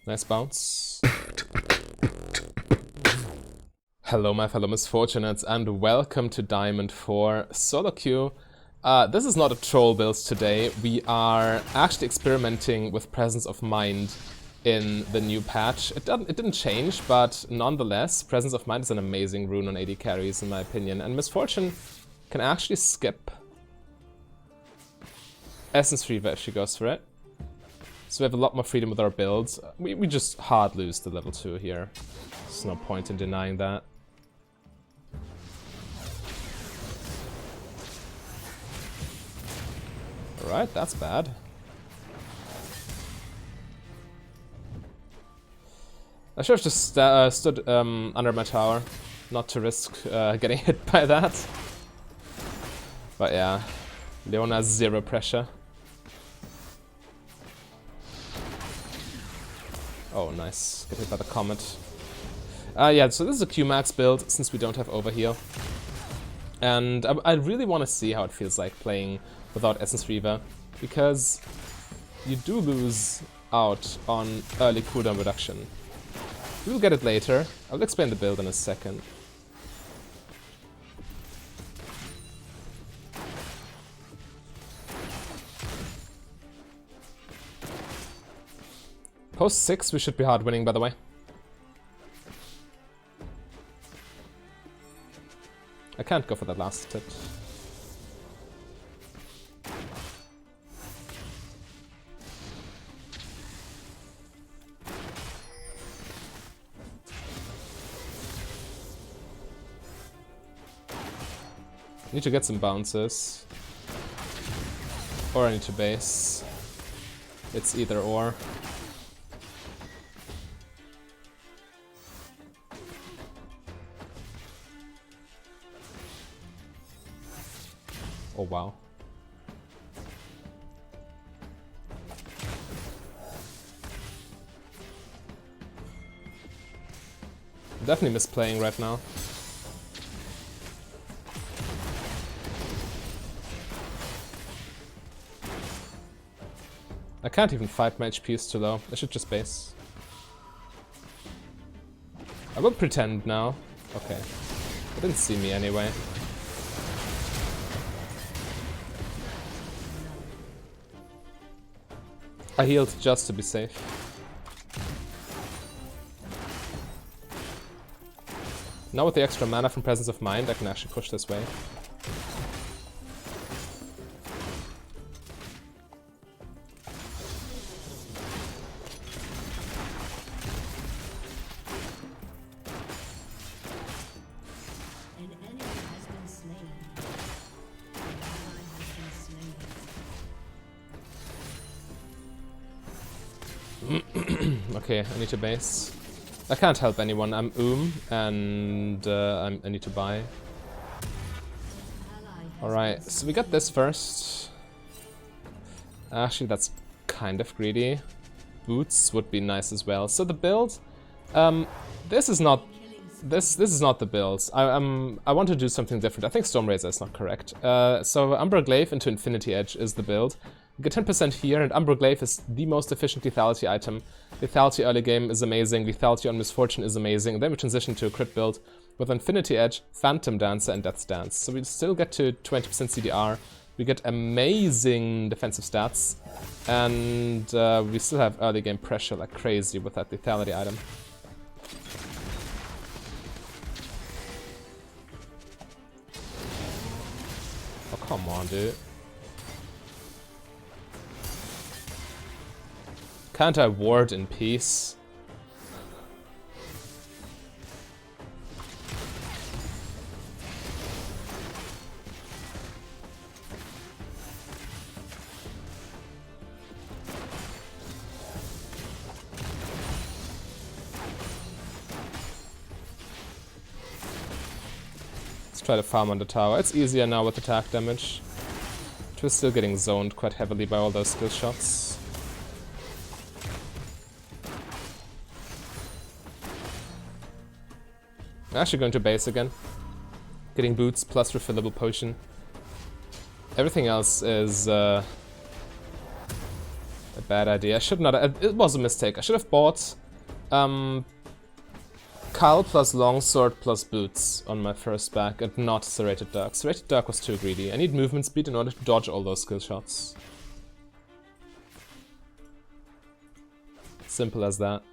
Nice bounce. Hello my fellow misfortunates and welcome to Diamond 4 solo queue. This is not a troll build today. We are actually experimenting with Presence of Mind in the new patch. It didn't change, but nonetheless, Presence of Mind is an amazing rune on AD carries in my opinion, and Misfortune can actually skip Essence Reaver if she goes for it. So we have a lot more freedom with our builds. We just hard lose to level 2 here. There's no point in denying that. Alright, that's bad. I should have just stood under my tower, not to risk getting hit by that. But yeah, Leona has zero pressure. Oh, nice. Get hit by the comet. Yeah, so this is a Q-Max build, since we don't have overheal. And I really want to see how it feels like playing without Essence Reaver, because you do lose out on early cooldown reduction. We'll get it later. I'll explain the build in a second. Post 6 we should be hard winning, by the way. I can't go for that last hit. Need to get some bounces. Or I need to base. It's either or. Oh wow. Definitely misplaying right now. I can't even fight, my HP is too low. I should just base. I will pretend now. Okay. They didn't see me anyway. I healed just to be safe. Now with the extra mana from Presence of Mind, I can actually push this way. Okay, I need to base. I can't help anyone, I'm and I need to buy. Alright, so we got this first. Actually, that's kind of greedy. Boots would be nice as well. So the build, this is not the build. I want to do something different. I think Stormrazor is not correct. So Umbra Glaive into Infinity Edge is the build. Get 10% here, and Umbra Glaive is the most efficient lethality item. Lethality early game is amazing, lethality on Misfortune is amazing, and then we transition to a crit build with Infinity Edge, Phantom Dancer, and Death's Dance. So we still get to 20% CDR, we get amazing defensive stats, and we still have early game pressure like crazy with that lethality item. Oh, come on, dude. Can't I ward in peace? Let's try to farm on the tower. It's easier now with attack damage. We're still getting zoned quite heavily by all those skill shots. I'm actually going to base again. Getting boots plus refillable potion. Everything else is a bad idea. I should not. It was a mistake. I should have bought Kyle plus Longsword plus Boots on my first back and not Serrated Duck. Serrated Duck was too greedy. I need movement speed in order to dodge all those skill shots. Simple as that.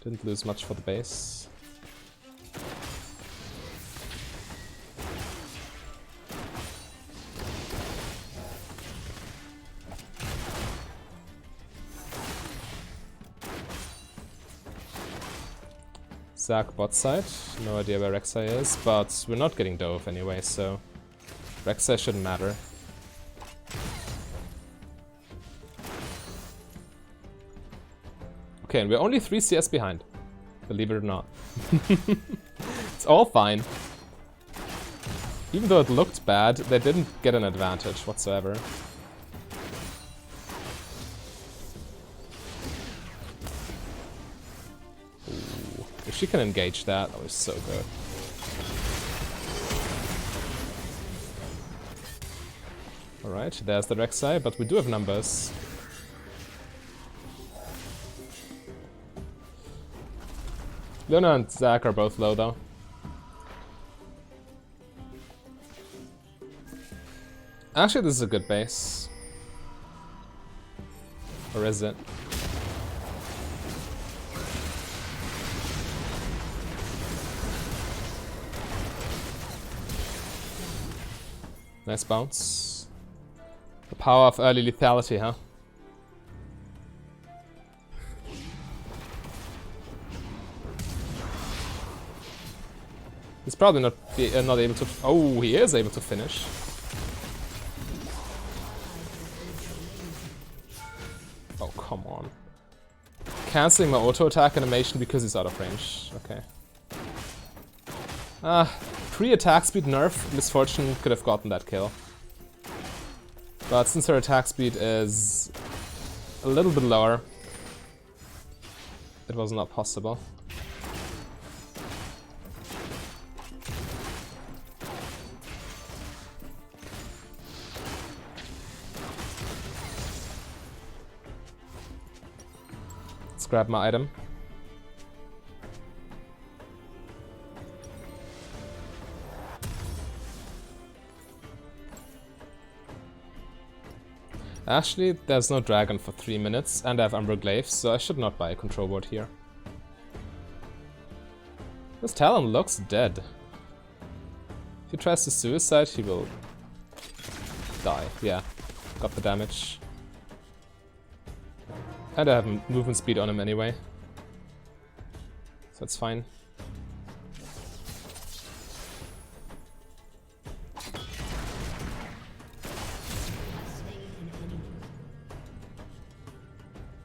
Didn't lose much for the base. Zac bot side, no idea where Rek'Sai is, but we're not getting Dove anyway, so Rek'Sai shouldn't matter. Okay, and we're only 3 CS behind, believe it or not. It's all fine. Even though it looked bad, they didn't get an advantage whatsoever. Ooh, if she can engage that, that was so good. Alright, there's the Rek'Sai, but we do have numbers. Luna and Zac are both low though. Actually, this is a good base. Or is it? Nice bounce. The power of early lethality, huh? He's probably not able to. Oh, he is able to finish. Oh, come on. Canceling my auto attack animation because he's out of range. Okay. Pre-attack speed nerf, Misfortune could have gotten that kill. But since her attack speed is a little bit lower, it was not possible. Let's grab my item. Actually, there's no dragon for 3 minutes, and I have Umbral Glaive, so I should not buy a control board here. This Talon looks dead. If he tries to suicide, he will die. Yeah, got the damage. And I have movement speed on him anyway. So that's fine.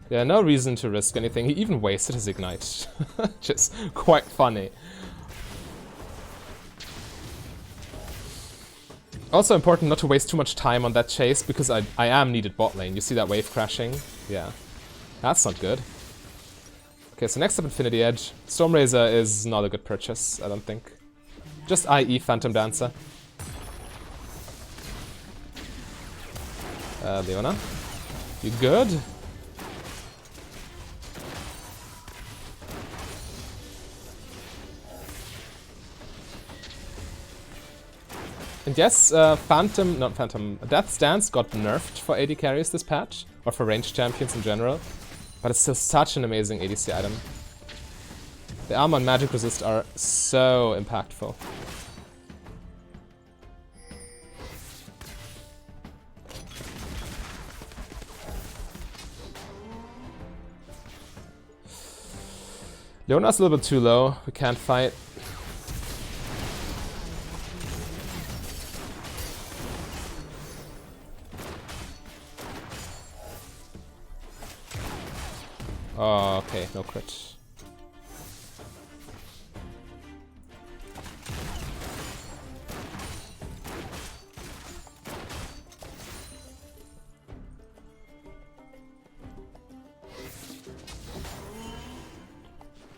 Yeah, no reason to risk anything. He even wasted his ignite. Just quite funny. Also important not to waste too much time on that chase, because I am needed bot lane. You see that wave crashing? Yeah. That's not good. Okay, so next up Infinity Edge. Stormrazor is not a good purchase, I don't think. Just IE Phantom Dancer. Leona? You good? And yes, Death's Dance got nerfed for AD carries this patch, or for ranged champions in general, but it's still such an amazing ADC item. The armor and magic resist are so impactful. Leona's a little bit too low, we can't fight. Oh, okay, no crit.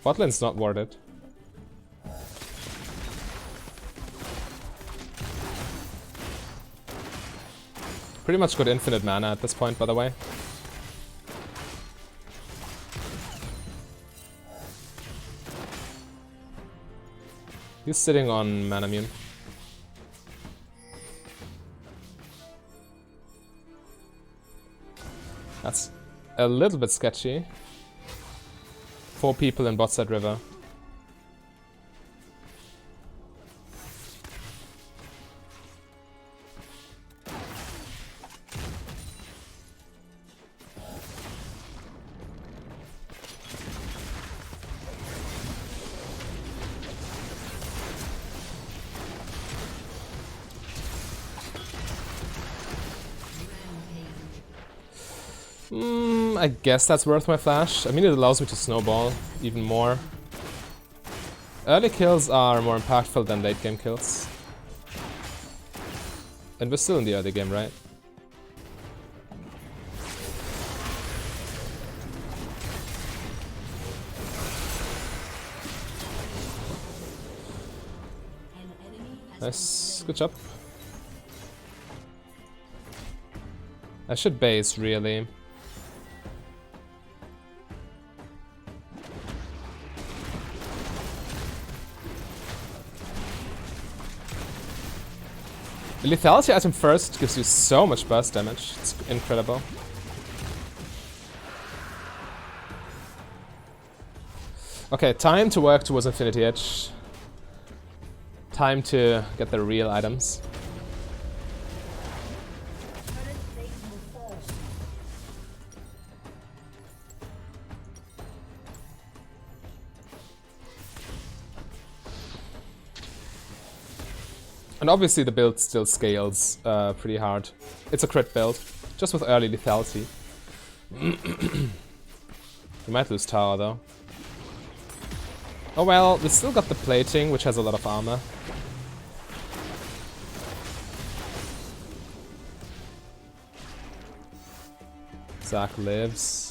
Botlane's not warded. Pretty much got infinite mana at this point, by the way. He's sitting on mana mune. That's a little bit sketchy. 4 people in bot side river. I guess that's worth my flash. I mean, it allows me to snowball even more. Early kills are more impactful than late game kills. And we're still in the early game, right? Nice, good job. I should base, really. The lethality item first gives you so much burst damage. It's incredible. Okay, time to work towards Infinity Edge. Time to get the real items. And obviously the build still scales pretty hard. It's a crit build, just with early lethality. We might lose tower though. Oh well, we still got the plating, which has a lot of armor. Zac lives.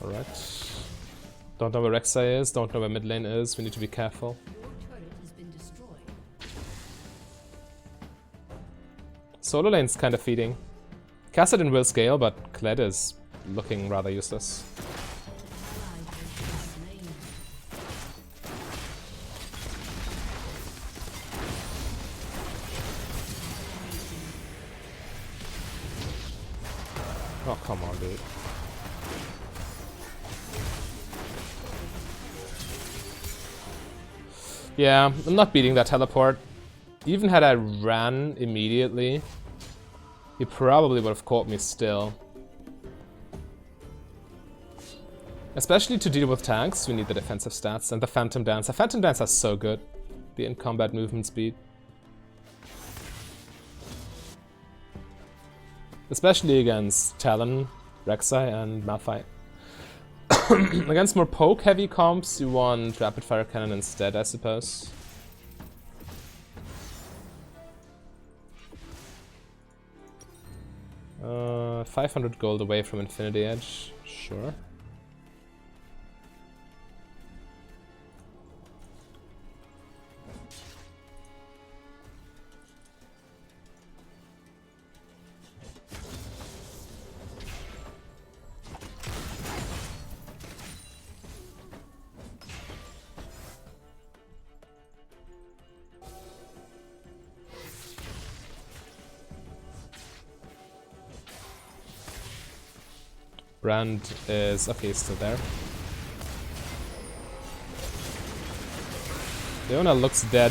Alright. Don't know where Rek'Sai is, don't know where mid lane is, we need to be careful. Solo lane's kind of feeding. Kassadin will scale, but Kled is looking rather useless. Oh, come on, dude. Yeah, I'm not beating that teleport. Even had I ran immediately, he probably would have caught me still. Especially to deal with tanks, we need the defensive stats and the Phantom Dance. The Phantom Dance is so good. The in-combat movement speed. Especially against Talon, Rek'Sai, and Malphite. Against more poke-heavy comps, you want Rapid Fire Cannon instead, I suppose. Uh, 500 gold away from Infinity Edge, sure. Brand is... okay, he's still there. Leona looks dead.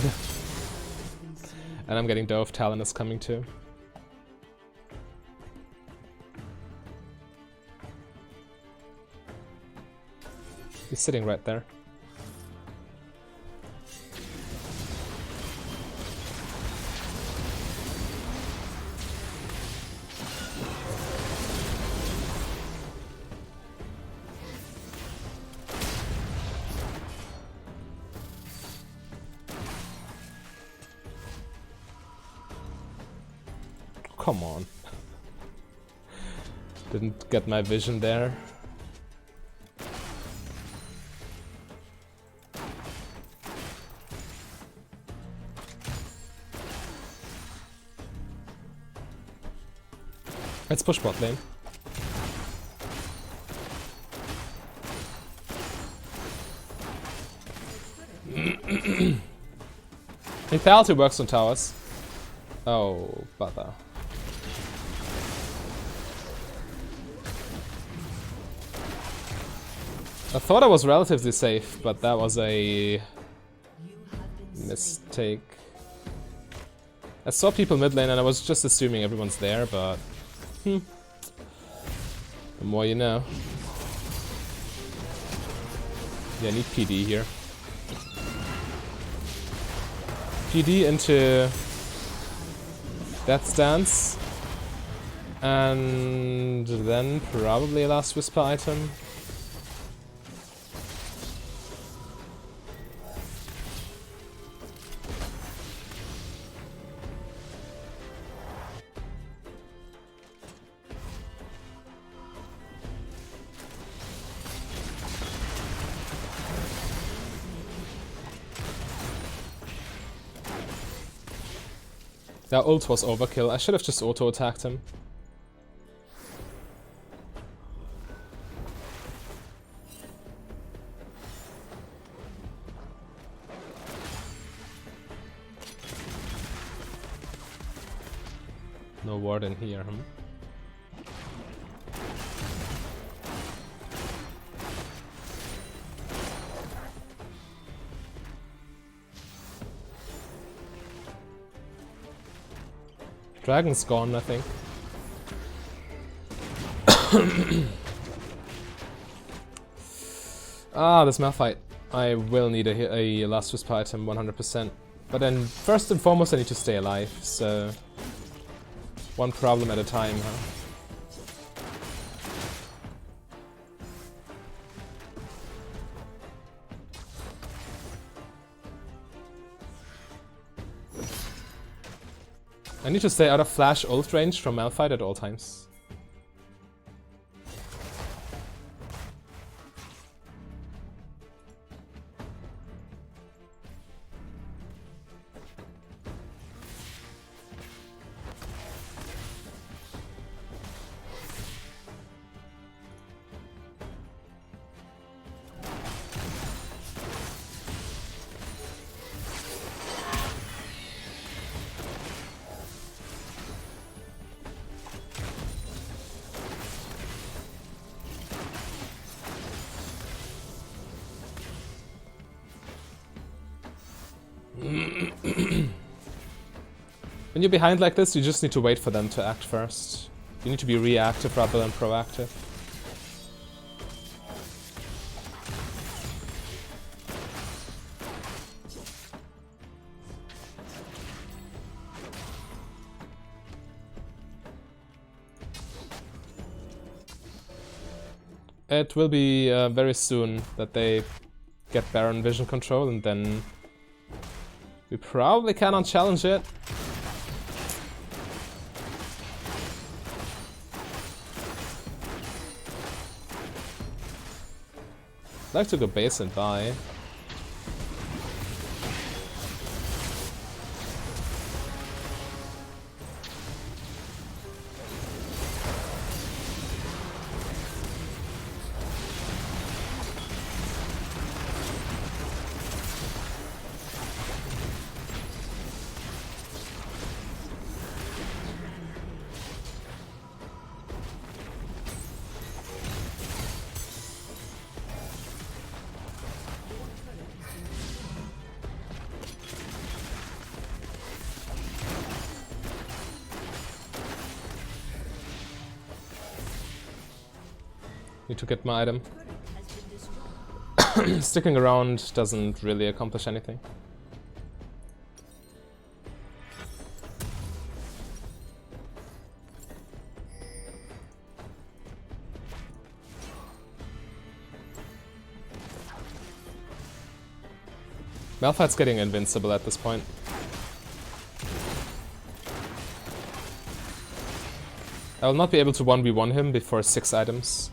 And I'm getting dove. Talon is coming too. He's sitting right there. come on. Didn't get my vision there. Let's push bot lane. Lethality works on towers. Oh, bother. I thought I was relatively safe, but that was a mistake. I saw people mid lane and I was just assuming everyone's there, but the more you know. Yeah, I need PD here. PD into Death Stance. And then probably a Last Whisper item. That ult was overkill. I should have just auto-attacked him. No ward in here, huh? Dragon's gone, I think. This Malphite. I will need a Last Whisper item 100%. But then, first and foremost, I need to stay alive, so... one problem at a time, huh? I need to stay out of flash ult range from Malphite at all times. When you're behind like this, you just need to wait for them to act first. You need to be reactive rather than proactive. It will be very soon that they get Baron vision control, and then we probably cannot challenge it. I'd like to go base and buy. Need to get my item. Sticking around doesn't really accomplish anything. Malphite's getting invincible at this point. I will not be able to 1v1 him before 6 items.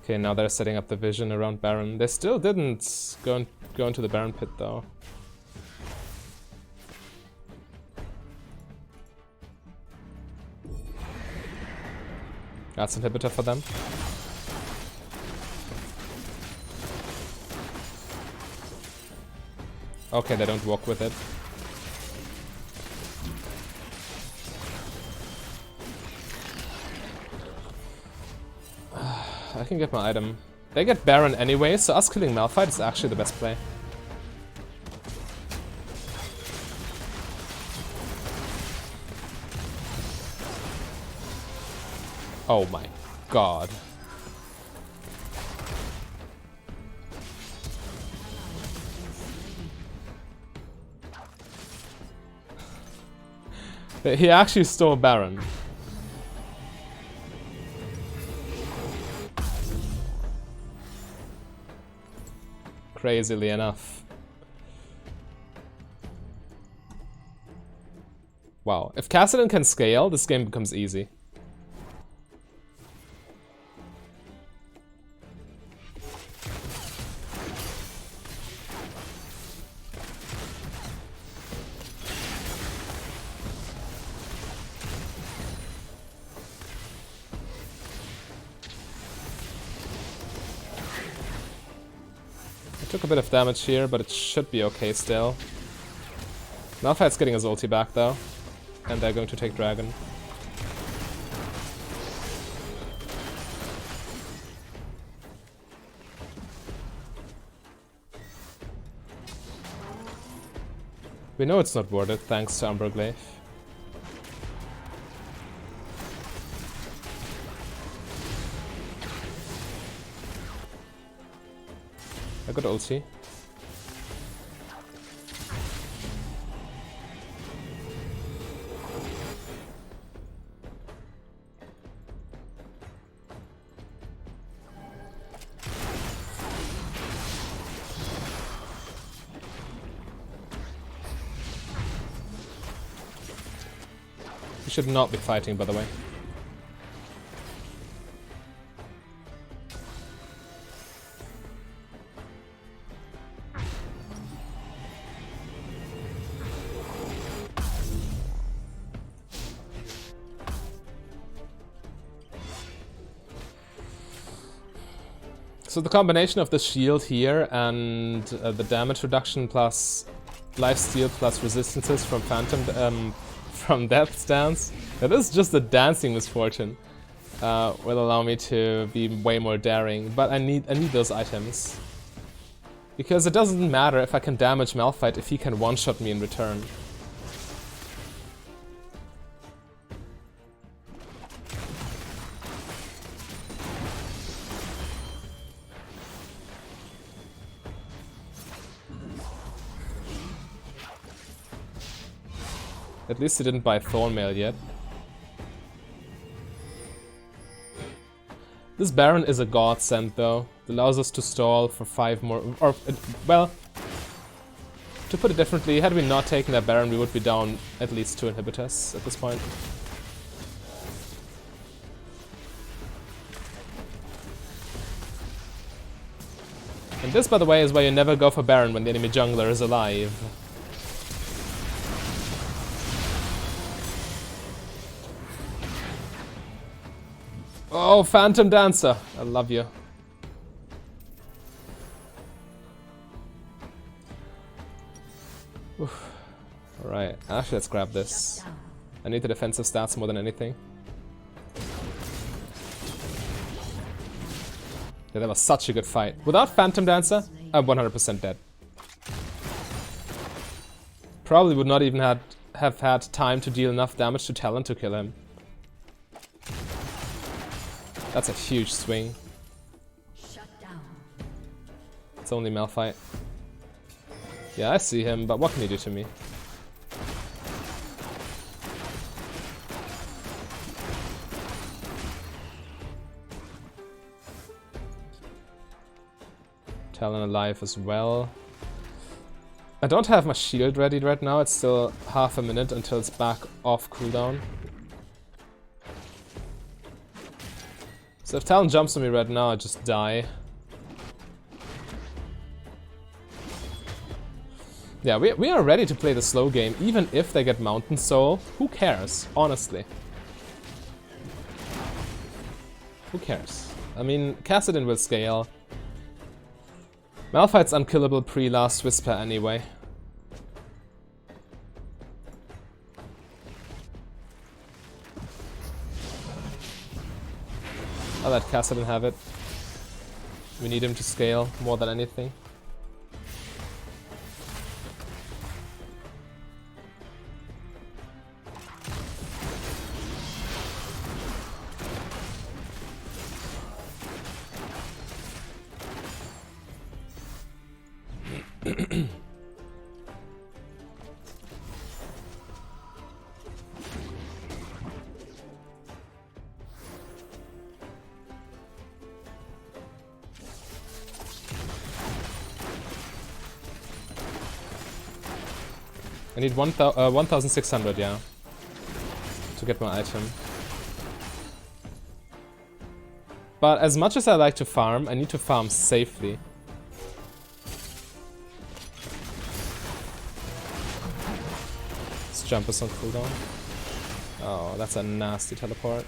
Okay, now they're setting up the vision around Baron. They still didn't go into the Baron pit though. That's inhibitor for them. Okay, they don't walk with it. I can get my item. They get Baron anyway, so us killing Malphite is actually the best play. Oh my god. He actually stole Baron. Crazily enough. Wow, if Kassadin can scale, this game becomes easy. Took a bit of damage here, but it should be okay still. Malphite's getting his ulti back though, and they're going to take Dragon. We know it's not worth it thanks to Umberglaive. I got ulti. We should not be fighting, by the way. So the combination of the shield here and the damage reduction plus lifesteal plus resistances from Phantom from Death's Dance, that is just a dancing misfortune, will allow me to be way more daring. But I need those items because it doesn't matter if I can damage Malphite if he can one-shot me in return. At least he didn't buy Thornmail yet. This Baron is a godsend though. It allows us to stall for 5 more... or, well... To put it differently, had we not taken that Baron, we would be down at least 2 inhibitors at this point. And this, by the way, is why you never go for Baron when the enemy jungler is alive. Oh, Phantom Dancer! I love you. Alright, actually let's grab this. I need the defensive stats more than anything. Yeah, that was such a good fight. Without Phantom Dancer, I'm 100% dead. Probably would not even have had time to deal enough damage to Talon to kill him. That's a huge swing. It's only Malphite. Yeah, I see him, but what can he do to me? Talon alive as well. I don't have my shield ready right now, it's still half a minute until it's back off cooldown. So if Talon jumps on me right now, I just die. Yeah, we are ready to play the slow game, even if they get Mountain Soul. Who cares, honestly? Who cares? I mean, Kassadin will scale. Malphite's unkillable pre-Last Whisper anyway. I'll let Kassadin have it. We need him to scale more than anything. I need 1,600, yeah, to get my item. But as much as I like to farm, I need to farm safely. This jump is on cooldown. Oh, that's a nasty teleport.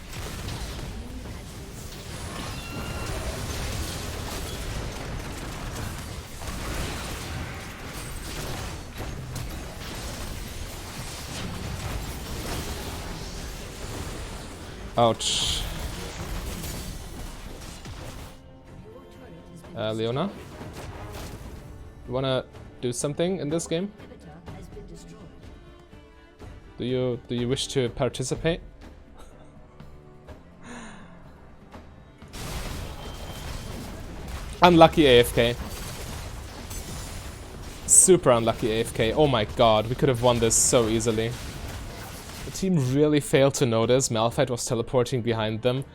Ouch. Leona? You wanna do something in this game? Do you wish to participate? Unlucky AFK. Super unlucky AFK. Oh my god, we could have won this so easily. The team really failed to notice Malphite was teleporting behind them,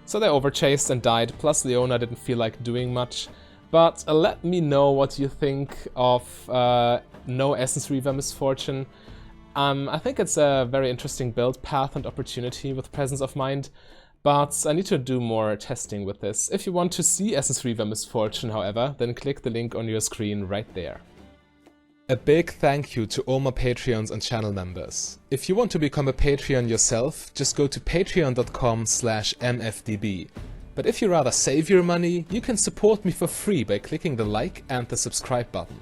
so they overchased and died, plus Leona didn't feel like doing much. But let me know what you think of no Essence Reaver Misfortune. I think it's a very interesting build, path and opportunity with Presence of Mind, but I need to do more testing with this. If you want to see Essence Reaver Misfortune, however, then click the link on your screen right there. A big thank you to all my Patreons and channel members. If you want to become a Patreon yourself, just go to patreon.com/mfdb. But if you rather save your money, you can support me for free by clicking the like and the subscribe button.